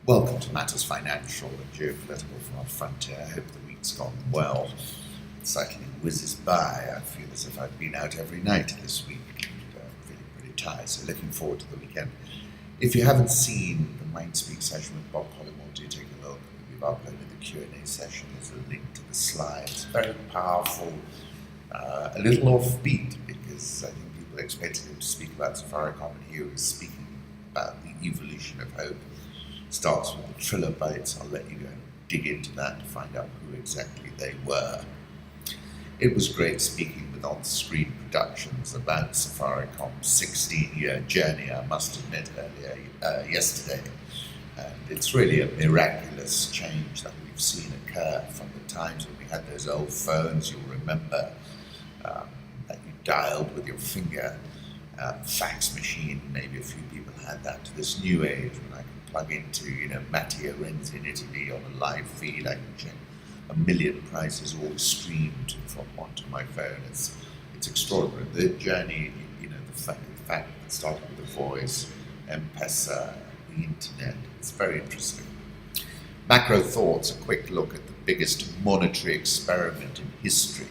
Welcome to Matters Financial and Geopolitical from our frontier. I hope the week's gone well. It cycling whizzes by. I feel as if I've been out every night this week and feeling pretty tired, so looking forward to the weekend. If you haven't seen the MindSpeak session with Bob Collymore, do take a look. We've uploaded the Q&A session. There's a link to the slides. Very powerful, a little offbeat because I think people expected him to speak about Safaricom, and he was speaking about the evolution of hope. Starts with the trilobites. I'll let you go and dig into that to find out who exactly they were. It was great speaking with on-screen productions about Safaricom's 16-year journey, I must admit, earlier yesterday. And it's really a miraculous change that we've seen occur from the times when we had those old phones. You'll remember that you dialed with your finger, fax machine. Maybe a few people had that. To this new age when I can plug into, Maio, Renzi in Italy on a live feed. I can check a million prices all streamed from onto my phone. It's extraordinary. The journey, the fact that it started with the voice, M-Pesa, the internet. It's very interesting. Macro thoughts, a quick look at the biggest monetary experiment in history.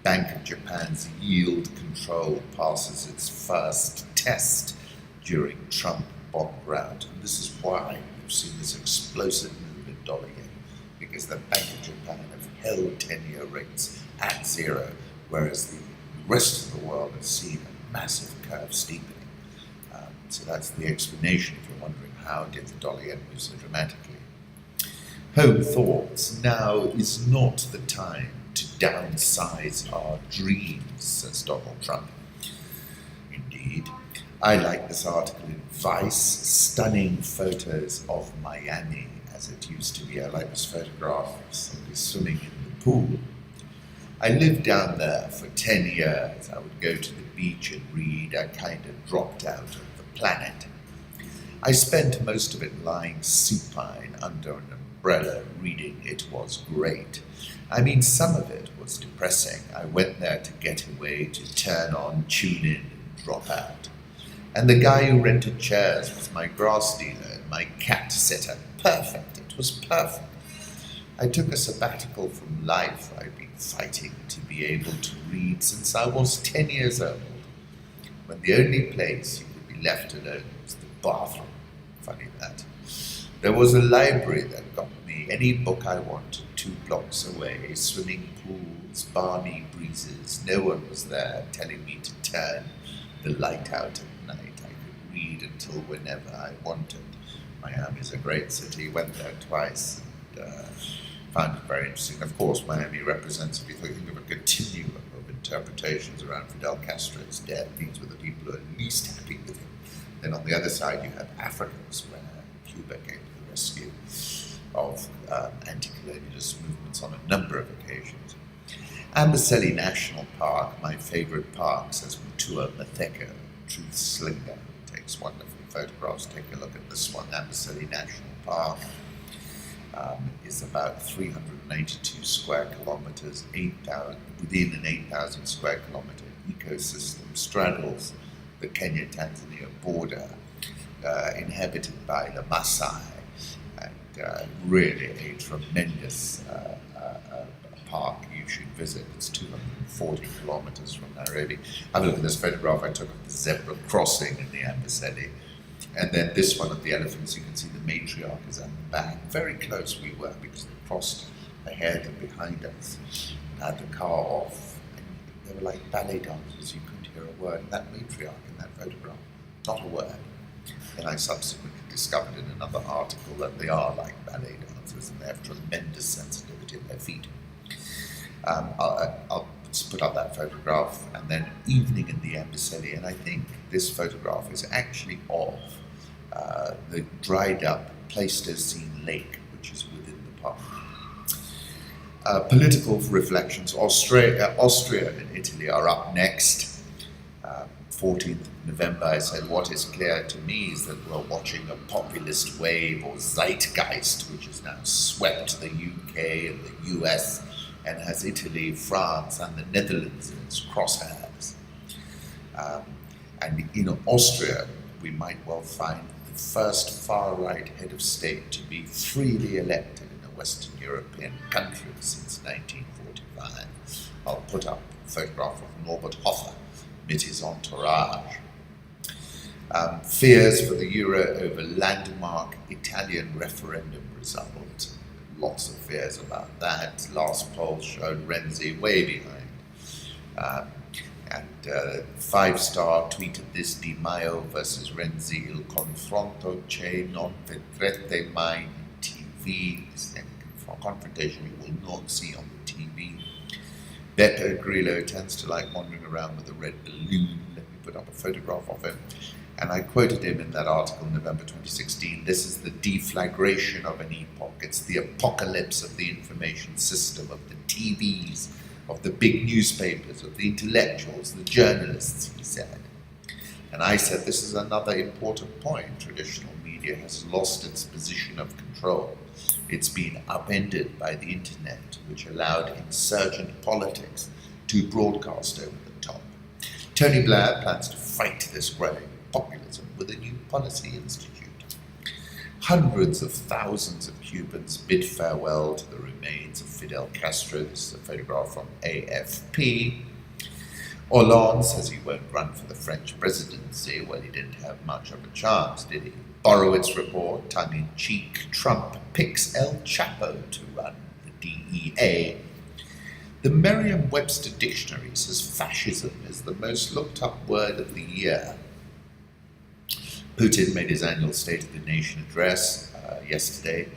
Bank of Japan's yield control passes its first test during Trump bond rout. And this is why we've seen this explosive move in dollar yen, because the Bank of Japan have held 10-year rates at zero, whereas the rest of the world has seen a massive curve steepening. So that's the explanation if you're wondering how did the dollar yen move so dramatically. Home thoughts. Now is not the time to downsize our dreams, says Donald Trump. Indeed. I like this article in Vice, stunning photos of Miami as it used to be. I like this photograph of somebody swimming in the pool. I lived down there for 10 years. I would go to the beach and read. I kind of dropped out of the planet. I spent most of it lying supine under an umbrella reading. It was great. I mean, some of it was depressing. I went there to get away, to turn on, tune in, and drop out. And the guy who rented chairs was my grass dealer and my cat sitter. Perfect. It was perfect. I took a sabbatical from life. I'd been fighting to be able to read since I was 10 years old, when the only place you could be left alone was the bathroom. Funny that. There was a library that got me any book I wanted 2 blocks away, swimming pools, balmy breezes. No one was there telling me to turn the light out at night. I could read until whenever I wanted. Miami's a great city. Went there twice and found it very interesting. Of course, Miami represents, if you think of a continuum of interpretations around Fidel Castro's death, these were the people who are least happy with him. Then on the other side, you have Africans, where Cuba came to the rescue of anti-colonialist movements on a number of occasions. Amboseli National Park, my favorite park, says Mutua Matheka, truth slinger, takes wonderful photographs. Take a look at this one. Amboseli National Park is about 392 square kilometers, within an 8,000 square kilometer ecosystem, straddles the Kenya-Tanzania border, inhabited by the Maasai, and really a tremendous park you should visit. It's 240 kilometers from Nairobi. Have a look at this photograph I took of the zebra crossing in the Amboseli. And then this one of the elephants, you can see the matriarch is at the back. Very close we were because they crossed ahead and behind us and had the car off. And they were like ballet dancers. You couldn't hear a word. And that matriarch in that photograph, not a word. Then I subsequently discovered in another article that they are like ballet dancers and they have tremendous sensitivity in their feet. I'll put up that photograph, and then evening in the Amboseli, and I think this photograph is actually of the dried up Pleistocene lake, which is within the park. Political reflections. Austria and Italy are up next. 14th of November, I said, what is clear to me is that we're watching a populist wave or zeitgeist, which has now swept the UK and the US and has Italy, France, and the Netherlands in its crosshairs. And in Austria, we might well find the first far-right head of state to be freely elected in a Western European country since 1945. I'll put up a photograph of Norbert Hofer amid his entourage. Fears for the euro over landmark Italian referendum result. Lots of fears about that. Last poll showed Renzi way behind. And 5-star tweeted this: Di Maio versus Renzi, il confronto che non vedrete mai in TV. This confrontation you will not see on the TV. Beppe Grillo tends to like wandering around with a red balloon. Let me put up a photograph of him. And I quoted him in that article in November 2016. This is the deflagration of an epoch. It's the apocalypse of the information system, of the TVs, of the big newspapers, of the intellectuals, the journalists, he said. And I said, this is another important point. Traditional media has lost its position of control. It's been upended by the internet, which allowed insurgent politics to broadcast over the top. Tony Blair plans to fight this growing populism with a new policy institute. Hundreds of thousands of Cubans bid farewell to the remains of Fidel Castro. This is a photograph from AFP. Hollande says he won't run for the French presidency. Well, he didn't have much of a chance, did he? Borowitz report, tongue-in-cheek, Trump picks El Chapo to run the DEA. The Merriam-Webster dictionary says fascism is the most looked-up word of the year. Putin made his annual State of the Nation address yesterday.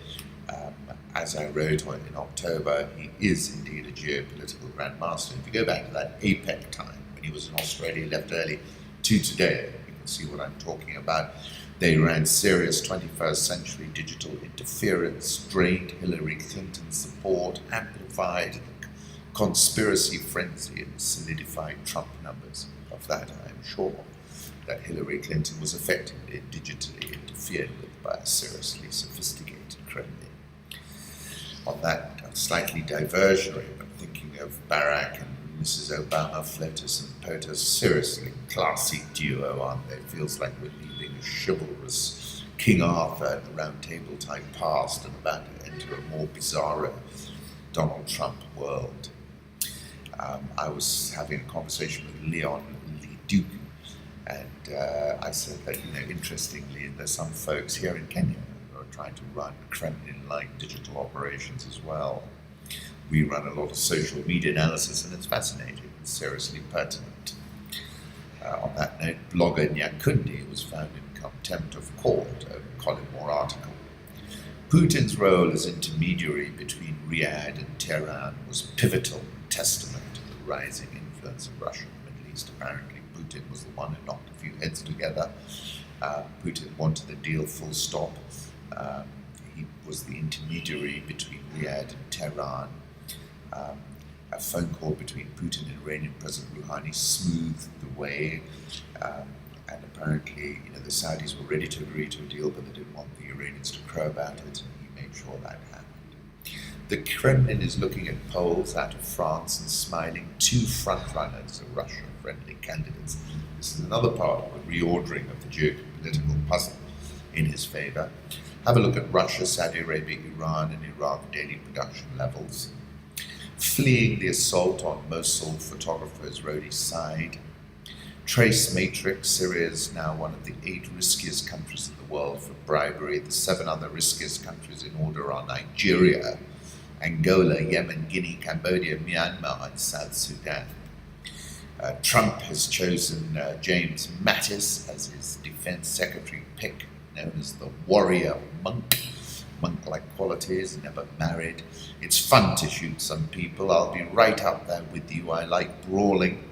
As I wrote in October, he is indeed a geopolitical grandmaster. If you go back to that APEC time, when he was in Australia, left early, to today, you can see what I'm talking about. They ran serious 21st century digital interference, drained Hillary Clinton's support, amplified the conspiracy frenzy, and solidified Trump numbers. Of that, I am sure that Hillary Clinton was effectively digitally interfered with by a seriously sophisticated Kremlin. On that slightly diversionary, but thinking of Barack and Mrs. Obama, FLOTUS and POTUS, seriously classy duo, aren't they? It feels like we're leaving a chivalrous King Arthur and the Round Table type past and about to enter a more bizarro Donald Trump world. I was having a conversation with Leon Leduc, and I said that, interestingly, there's some folks here in Kenya who are trying to run Kremlin-like digital operations as well. We run a lot of social media analysis, and it's fascinating and seriously pertinent. On that note, blogger Nyakundi was found in contempt of court over a Colin Moore article. Putin's role as intermediary between Riyadh and Tehran was pivotal, testament to the rising influence of Russia in the Middle East. Apparently, Putin was the one who knocked a few heads together. Putin wanted the deal full stop. He was the intermediary between Riyadh and Tehran. A phone call between Putin and Iranian President Rouhani smoothed the way. And apparently, the Saudis were ready to agree to a deal, but they didn't want the Iranians to crow about it, and he made sure that happened. The Kremlin is looking at polls out of France and smiling two frontrunners of Russia-friendly candidates. This is another part of the reordering of the geopolitical puzzle in his favor. Have a look at Russia, Saudi Arabia, Iran, and Iraq daily production levels. Fleeing the assault on Mosul, photographers rode his side. Trace Matrix, Syria is now one of the 8 riskiest countries in the world for bribery. The 7 other riskiest countries in order are Nigeria, Angola, Yemen, Guinea, Cambodia, Myanmar, and South Sudan. Trump has chosen James Mattis as his defense secretary pick, known as the warrior monk. Monk-like qualities, never married. It's fun to shoot some people. I'll be right up there with you. I like brawling.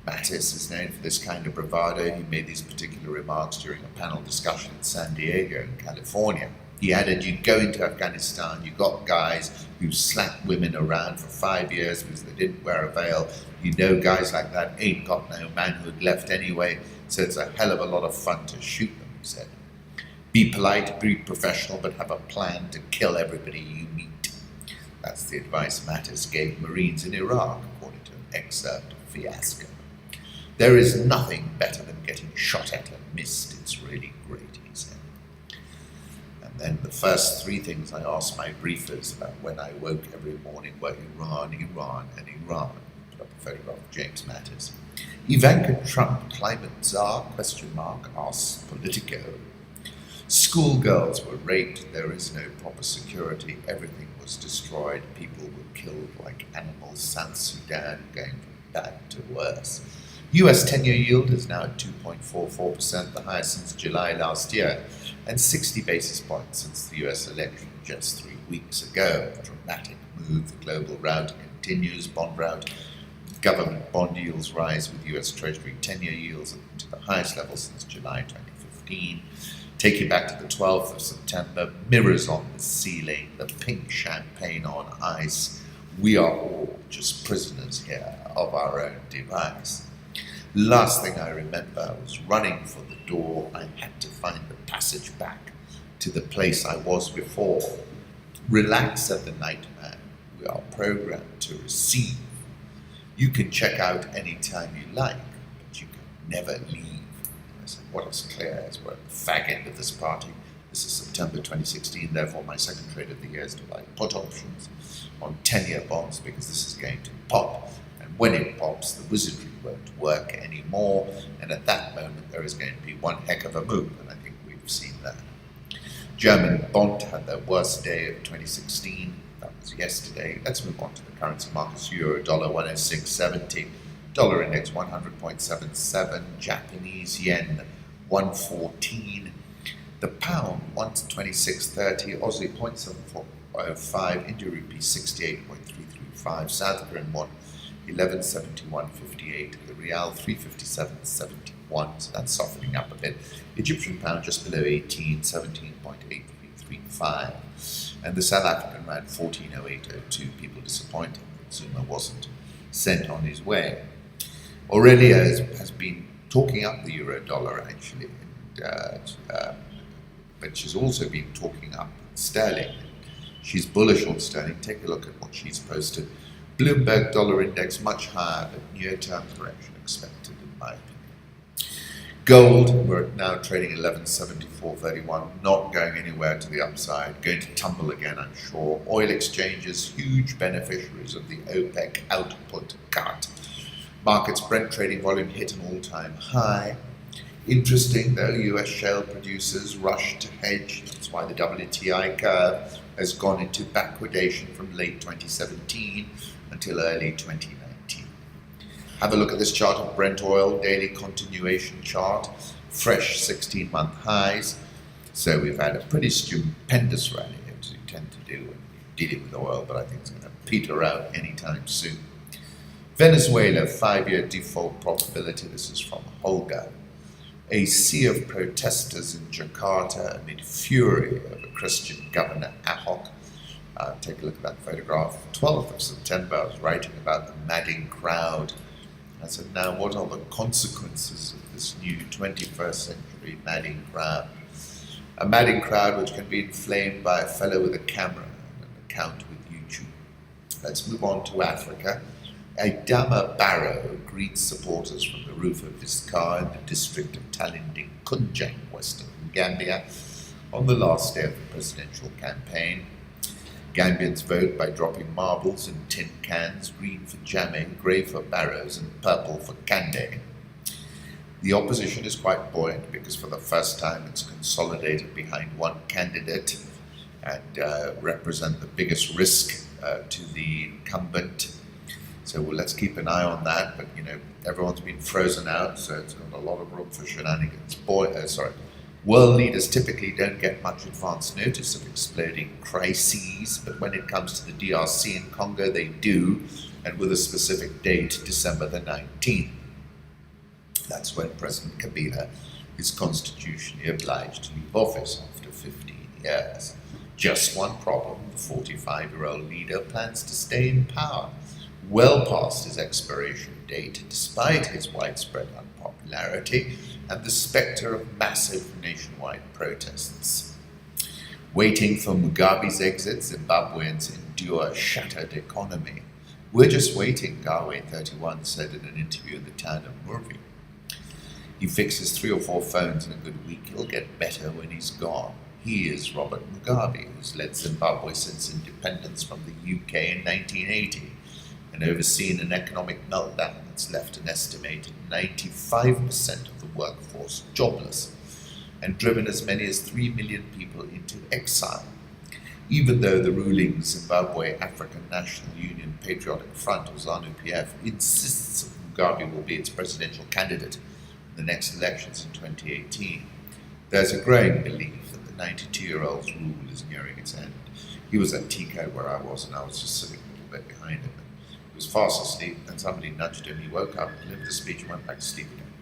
Mattis is known for this kind of bravado. He made these particular remarks during a panel discussion in San Diego in California. He added, you go into Afghanistan, you got guys who slapped women around for 5 years because they didn't wear a veil. You know guys like that ain't got no manhood left anyway, so it's a hell of a lot of fun to shoot them, he said. Be polite, be professional, but have a plan to kill everybody you meet. That's the advice Mattis gave Marines in Iraq, according to an excerpt of Fiasco. There is nothing better than getting shot at and missed. It's really great, he said. then the first three things I asked my briefers about when I woke every morning were Iran, Iran, and Iran. Put up a photograph of James Mattis. Ivanka Trump, climate czar, ? Asks Politico. Schoolgirls were raped, there is no proper security, everything was destroyed, people were killed like animals, South Sudan going from bad to worse. US 10-year yield is now at 2.44%, the highest since July last year, and 60 basis points since the US election just 3 weeks ago. A dramatic move, the global rout continues, bond rout. Government bond yields rise with US Treasury 10-year yields to the highest level since July 2015. Take you back to the 12th of September, mirrors on the ceiling, the pink champagne on ice. We are all just prisoners here of our own device. Last thing I remember, I was running for the door. I had to find the passage back to the place I was before. Relax, said the nightman. We are programmed to receive. You can check out any time you like, but you can never leave. I said, what is clear is we're at the fag end of this party. This is September 2016, therefore my second trade of the year is to buy put options on 10-year bonds because this is going to pop. And when it pops, the wizardry won't work anymore. And at that moment, there is going to be one heck of a move, and I think we've seen that. German bond had their worst day of 2016. That was yesterday. Let's move on to the currency markets. Euro, dollar 106.70. Dollar index 100.77, Japanese yen 114, the pound 126.30, Aussie 0.7405, India rupee 68.335, South Korean won 1171.58, the real 357.71, so that's softening up a bit. Egyptian pound just below 18, 17.8335, and the South African rand 1408.02. People disappointed. Zuma wasn't sent on his way. Aurelia has been talking up the euro dollar actually, but she's also been talking up sterling. She's bullish on sterling. Take a look at what she's posted. Bloomberg dollar index much higher, but near-term correction expected in my opinion. Gold, we're now trading 1174.31, not going anywhere to the upside, going to tumble again, I'm sure. Oil exchanges, huge beneficiaries of the OPEC output cut. Markets Brent trading volume hit an all-time high. Interesting though, US shale producers rush to hedge. That's why the WTI curve has gone into backwardation from late 2017 until early 2019. Have a look at this chart of Brent oil, daily continuation chart, fresh 16-month highs. So we've had a pretty stupendous rally, as you tend to do when you're dealing with oil, but I think it's going to peter out anytime soon. Venezuela, 5-year default probability. This is from Holger. A sea of protesters in Jakarta amid fury over Christian governor Ahok. Take a look at that photograph. 12th of September, I was writing about the madding crowd. I said, now what are the consequences of this new 21st century madding crowd? A madding crowd which can be inflamed by a fellow with a camera and an account with YouTube. Let's move on to Africa. Adama Barrow greets supporters from the roof of his car in the district of Talinding-Kunjang, western Gambia, on the last day of the presidential campaign. Gambians vote by dropping marbles in tin cans, green for Jammeh, grey for Barrows, and purple for Kande. The opposition is quite buoyant because for the first time it's consolidated behind one candidate and represent the biggest risk to the incumbent. So let's keep an eye on that, but everyone's been frozen out, so it's got a lot of room for shenanigans. World leaders typically don't get much advance notice of exploding crises, but when it comes to the DRC and Congo, they do, and with a specific date, December the 19th. That's when President Kabila is constitutionally obliged to leave office after 15 years. Just one problem, the 45-year-old leader plans to stay in power well past his expiration date, despite his widespread unpopularity and the spectre of massive nationwide protests. Waiting for Mugabe's exit, Zimbabweans endure a shattered economy. We're just waiting, Gawe 31 said in an interview in the town of Murvi. He fixes 3 or 4 phones in a good week. He'll get better when he's gone. He is Robert Mugabe, who's led Zimbabwe since independence from the UK in 1980 and overseen an economic meltdown that's left an estimated 95% of the workforce jobless and driven as many as 3 million people into exile. Even though the ruling Zimbabwe African National Union Patriotic Front, or ZANU-PF, insists that Mugabe will be its presidential candidate in the next elections in 2018, there's a growing belief that the 92-year-old's rule is nearing its end. He was at Tico where I was, and I was just sitting a little bit behind him. He was fast asleep, and somebody nudged him. He woke up, delivered the speech, and went back to sleep again.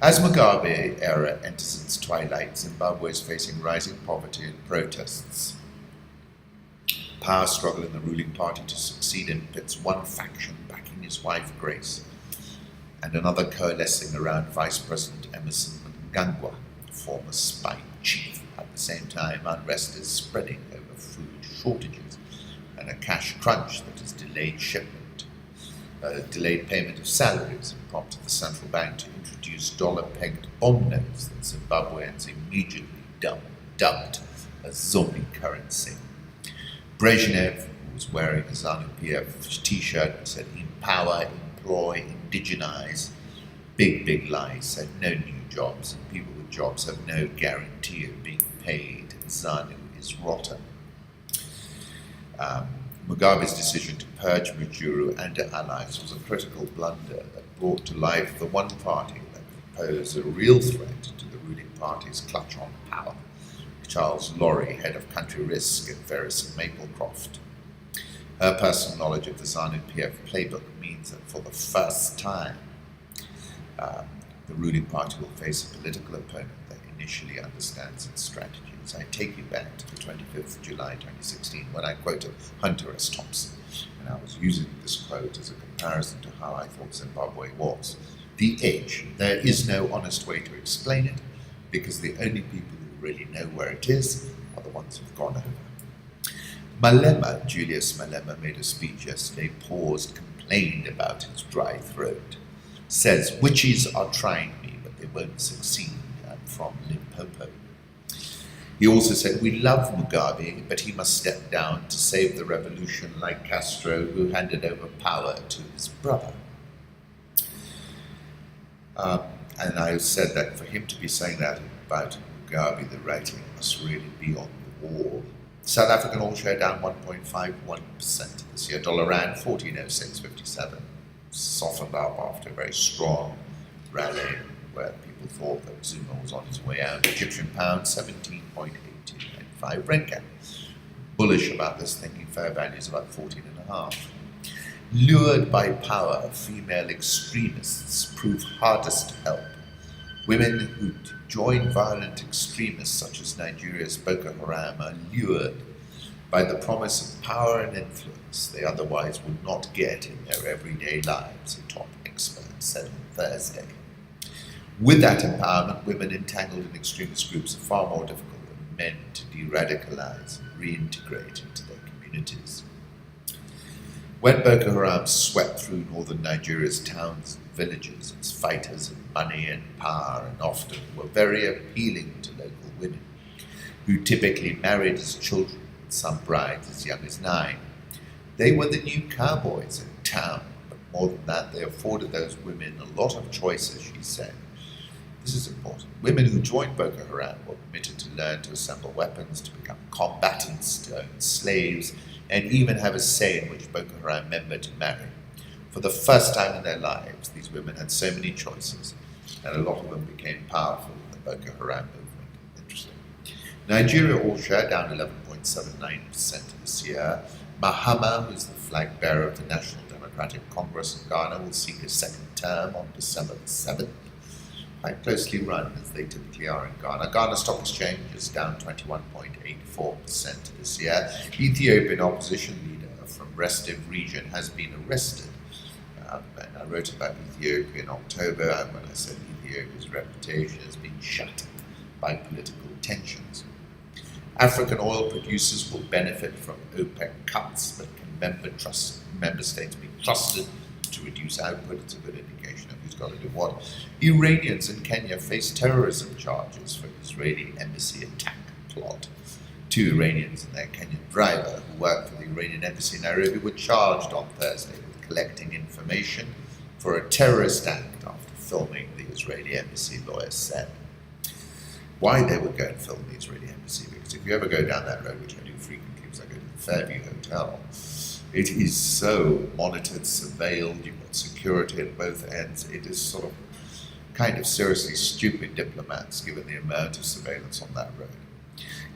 As Mugabe era enters its twilight, Zimbabwe is facing rising poverty and protests. Power struggle in the ruling party to succeed in pits one faction backing his wife Grace and another coalescing around Vice President Emerson Mnangagwa, former spy chief. At the same time, unrest is spreading over food shortages and a cash crunch that has delayed payment of salaries and prompted the central bank to introduce dollar-pegged bond notes that Zimbabweans immediately dubbed as zombie currency. Brezhnev, who was wearing a ZANU-PF t-shirt, said empower, employ, indigenize. Big lies, said no new jobs, and people with jobs have no guarantee of being paid. ZANU is rotten. Mugabe's decision to purge Majuro and her allies was a critical blunder that brought to life the one party that could pose a real threat to the ruling party's clutch on power. Charles Laurie, head of country risk at Veris Maplecroft. Her personal knowledge of the ZANU-PF playbook means that for the first time, the ruling party will face a political opponent that initially understands its strategies. I take you back to the 25th of July 2016 when I quoted Hunter S. Thompson, and I was using this quote as a comparison to how I thought Zimbabwe was. The edge. There is no honest way to explain it, because the only people who really know where it is are the ones who've gone over. Malema, Julius Malema, made a speech yesterday, paused, complained about his dry throat. Says, witches are trying me, but they won't succeed. I'm from Limpopo. He also said, we love Mugabe, but he must step down to save the revolution like Castro, who handed over power to his brother. And I said that for him to be saying that about Mugabe, the writing must really be on the wall. South African all share down 1.51% this year. Dollar rand 14.0657, softened up after a very strong rally where people thought that Zuma was on his way out. Egyptian pound 17.8295. Rent cap bullish about this, thinking fair value is about 14.5. Lured by power, female extremists prove hardest to help. Women who join violent extremists such as Nigeria's Boko Haram are lured by the promise of power and influence they otherwise would not get in their everyday lives, a top expert said on Thursday. With that empowerment, women entangled in extremist groups are far more difficult than men to de-radicalize and reintegrate into their communities. When Boko Haram swept through northern Nigeria's towns and villages, its fighters had money and power and often were very appealing to local women, who typically married as children, some brides as young as 9. They were the new cowboys in town, but more than that, they afforded those women a lot of choices, she said. This is important. Women who joined Boko Haram were permitted to learn to assemble weapons, to become combatants, to own slaves, and even have a say in which Boko Haram member to marry. For the first time in their lives, these women had so many choices, and a lot of them became powerful in the Boko Haram movement. Interesting. Nigeria all share down 11.79% this year. Mahama, who's the flag bearer of the National Democratic Congress in Ghana, will seek a second term on December the 7th. Quite closely run, as they typically are in Ghana. Ghana Stock Exchange is down 21.84% this year. Ethiopian opposition leader from Restive region has been arrested. And I wrote about Ethiopia in October, and when I said Ethiopia's reputation has been shattered by political tensions. African oil producers will benefit from OPEC cuts, but can member states be trusted to reduce output? It's a good indication of who's got to do what. Iranians in Kenya face terrorism charges for Israeli embassy attack. plot. 2 Iranians and their Kenyan driver, who worked for the Iranian embassy in Nairobi, were charged on Thursday with collecting information for a terrorist act after filming, the Israeli embassy lawyers said. Why they would go and film the Israeli embassy? Because if you ever go down that road, which I do frequently because I go to the Fairview Hotel, it is so monitored, surveilled, you've got security at both ends. It is sort of kind of seriously stupid diplomats given the amount of surveillance on that road.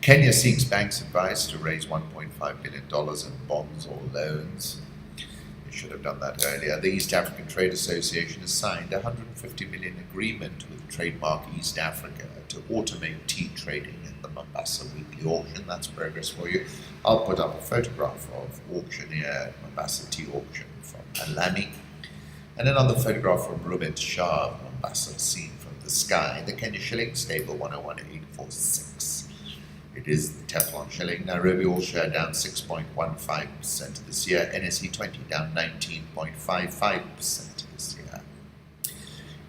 Kenya seeks banks' advice to raise $1.5 billion in bonds or loans. They should have done that earlier. The East African Trade Association has signed a $150 million agreement with Trademark East Africa to automate tea trading in the Mombasa weekly auction. That's progress for you. I'll put up a photograph of auctioneer Mombasa tea auction from Alami. And another photograph from Rubin Shah of Mombasa, seen from the sky. The Kenya shilling, stable 101.846. It is the Teflon shilling. Nairobi all share down 6.15% this year. NSE 20 down 19.55% this year.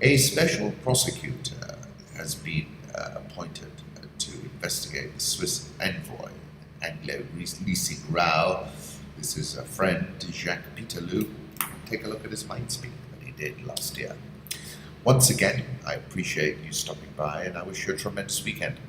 A special prosecutor has been appointed to investigate the Swiss envoy, Anglo-leasing row. This is a friend, Jacques Peterlou. Take a look at his mind speak that he did last year. Once again, I appreciate you stopping by, and I wish you a tremendous weekend.